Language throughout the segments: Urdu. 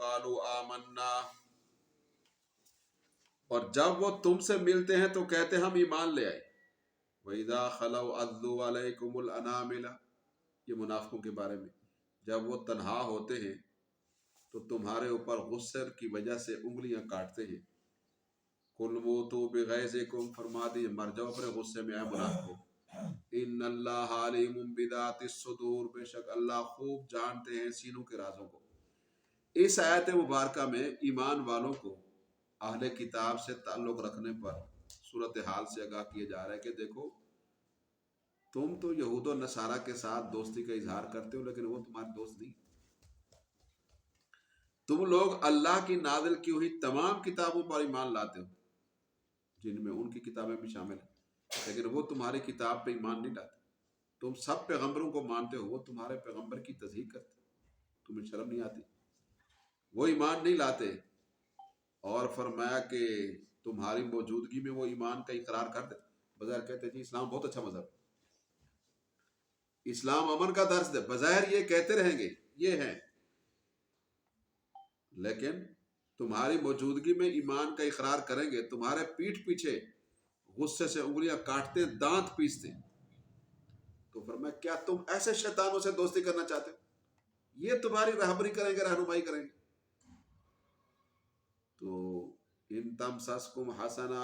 قالوا آمنا، اور جب وہ تم سے ملتے ہیں تو کہتے ہیں ہم ایمان لے آئے۔ وَإِذَا خَلَوْا عَضُّوا عَلَيْكُمُ الْأَنَامِلَ، یہ منافقوں کے بارے میں، جب وہ تنہا ہوتے ہیں تو تمہارے اوپر غصے کی وجہ سے انگلیاں کاٹتے ہیں۔ قُلْ مُوتُوا بِغَيْظِكُمْ، فرما دیے مر جاؤ اپنے غصے میں، اے منافقو۔ ان اللہ علیم بذات الصدور، بے شک اللہ خوب جانتے ہیں سینوں کے رازوں کو۔ اس آیت مبارکہ میں ایمان والوں کو اہل کتاب سے تعلق رکھنے پر صورتحال سے آگاہ کیا جا رہا ہے کہ دیکھو تم تو یہود و نصارہ کے ساتھ دوستی کا اظہار کرتے ہو، لیکن وہ تمہارے دوست نہیں۔ تم لوگ اللہ کی نازل کی ہوئی تمام کتابوں پر ایمان لاتے ہو، جن میں ان کی کتابیں بھی شامل ہیں، لیکن وہ تمہاری کتاب پہ ایمان نہیں لاتے۔ تم سب پیغمبروں کو مانتے ہو، وہ تمہارے پیغمبر کی تصدیق کرتے، تمہیں شرم نہیں آتی؟ وہ ایمان نہیں لاتے، اور فرمایا کہ تمہاری موجودگی میں وہ ایمان کا اقرار کر دے، بظاہر کہتے جی اسلام بہت اچھا مذہب، اسلام امن کا درس دے، بظاہر یہ کہتے رہیں گے یہ ہیں، لیکن تمہاری موجودگی میں ایمان کا اقرار کریں گے، تمہارے پیٹھ پیچھے غصے سے انگلیاں کاٹتے، دانت پیستے۔ تو فرمایا کیا تم ایسے شیطانوں سے دوستی کرنا چاہتے ہو؟ یہ تمہاری رہبری کریں گے، رہنمائی کریں گے۔ تو ان تمسسکم حسنہ،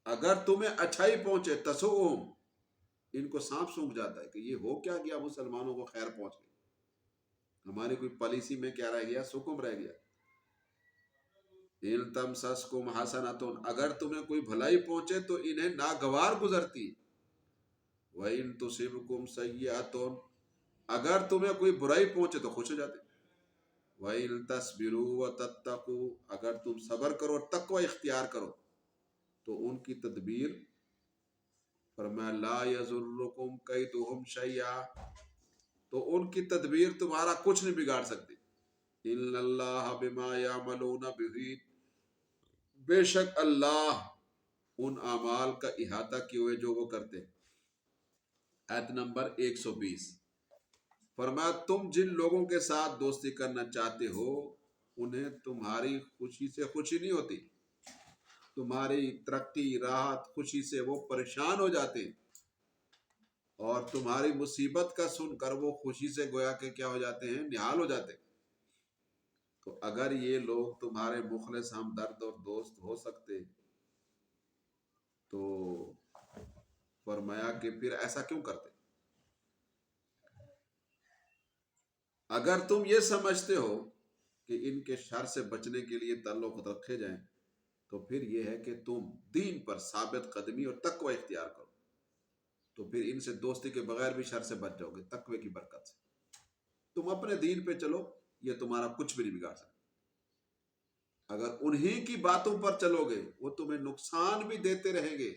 اگر تمہیں اچھائی پہنچے، تسؤہم، ان کو سانپ سونکھ جاتا ہے کہ یہ ہو کیا گیا، مسلمانوں کو خیر پہنچ گئی، ہماری کوئی پالیسی میں کیا رہ گیا، سکم رہ گیا۔ ان تمسسکم حسنۃ، اگر تمہیں کوئی بھلائی پہنچے تو انہیں ناگوار گزرتی۔ وَإِن تُصِبْكُمْ سَيِّئَةٌ، اگر تمہیں کوئی برائی پہنچے تو خوش ہو جاتے۔ وَإِن تَصْبِرُوا وَتَتَّقُوا، اگر تم صبر کرو اور تقوی اختیار کرو تو ان کی تدبیر، فرمایا لا يَضُرُّكُمْ كَيْدُهُمْ شَيْئًا، تو ان کی تدبیر تمہارا کچھ نہیں بگاڑ سکتی۔ إِنَّ اللَّهَ بِمَا يَعْمَلُونَ مُحِيطٌ، بے شک اللہ ان اعمال کا احاطہ کیے ہوئے جو وہ کرتے ہیں۔ آیت نمبر 120، فرمایا تم جن لوگوں کے ساتھ دوستی کرنا چاہتے ہو انہیں تمہاری خوشی سے خوشی نہیں ہوتی، تمہاری ترقی راحت خوشی سے وہ پریشان ہو جاتے ہیں، اور تمہاری مصیبت کا سن کر وہ خوشی سے گویا کہ کیا ہو جاتے ہیں، نہال ہو جاتے ہیں۔ تو اگر یہ لوگ تمہارے مخلص ہمدرد اور دوست ہو سکتے تو فرمایا کہ پھر ایسا کیوں کرتے؟ اگر تم یہ سمجھتے ہو کہ ان کے شر سے بچنے کے لیے تعلق رکھے جائیں تو پھر یہ ہے کہ تم دین پر ثابت قدمی اور تقوی اختیار کرو، تو پھر ان سے دوستی کے بغیر بھی شر سے بچ جاؤ گے تقوی کی برکت سے۔ تم اپنے دین پہ چلو، یہ تمہارا کچھ بھی نہیں بگاڑ سکتا۔ اگر انہی کی باتوں پر چلو گے وہ تمہیں نقصان بھی دیتے رہیں گے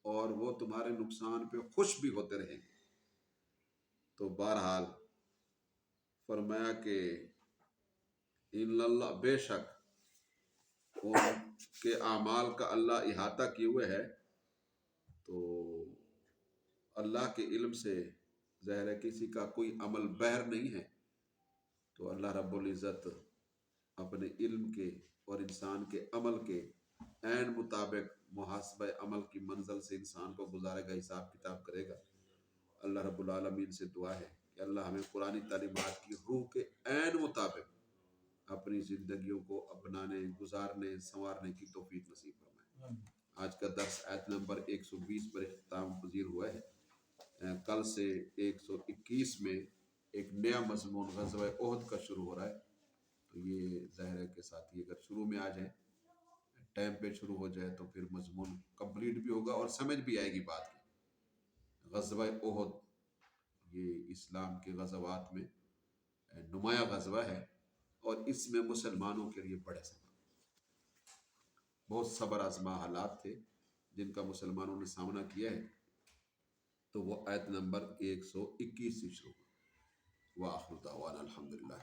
اور وہ تمہارے نقصان پہ خوش بھی ہوتے رہیں گے۔ تو بہرحال فرمایا کہ ان اللہ، بے شک ان کے اعمال کا اللہ احاطہ کیے ہوئے ہے، تو اللہ کے علم سے ظاہر ہے کسی کا کوئی عمل بہر نہیں ہے، تو اللہ رب العزت اپنے علم کے اور انسان کے عمل کے عین مطابق محاسبہ عمل کی منزل سے انسان کو گزارے گا، حساب کتاب کرے گا۔ اللہ رب العالمین سے دعا ہے کہ اللہ ہمیں قرآنی تعلیمات کی روح کے عین مطابق اپنی زندگیوں کو اپنانے، گزارنے، سنوارنے کی توفیق نصیب فرمائے۔ آج کا درس آیت نمبر 120 پر اختتام پذیر ہوا ہے۔ کل سے 121 میں ایک نیا مضمون غزوہ احد کا شروع ہو رہا ہے، تو یہ ظاہر ہے کہ ساتھی اگر شروع میں آ جائیں، ٹائم پہ شروع ہو جائے تو پھر مضمون کمپلیٹ بھی ہوگا اور سمجھ بھی آئے گی بات کی۔ غزوہ احد یہ اسلام کے غزوات میں نمایاں غزوہ ہے، اور اس میں مسلمانوں کے لیے بڑے سبق، بہت صبر آزما حالات تھے جن کا مسلمانوں نے سامنا کیا ہے، تو وہ آیت نمبر 121 سے شروع۔ وآخر دعوانا الحمدللہ۔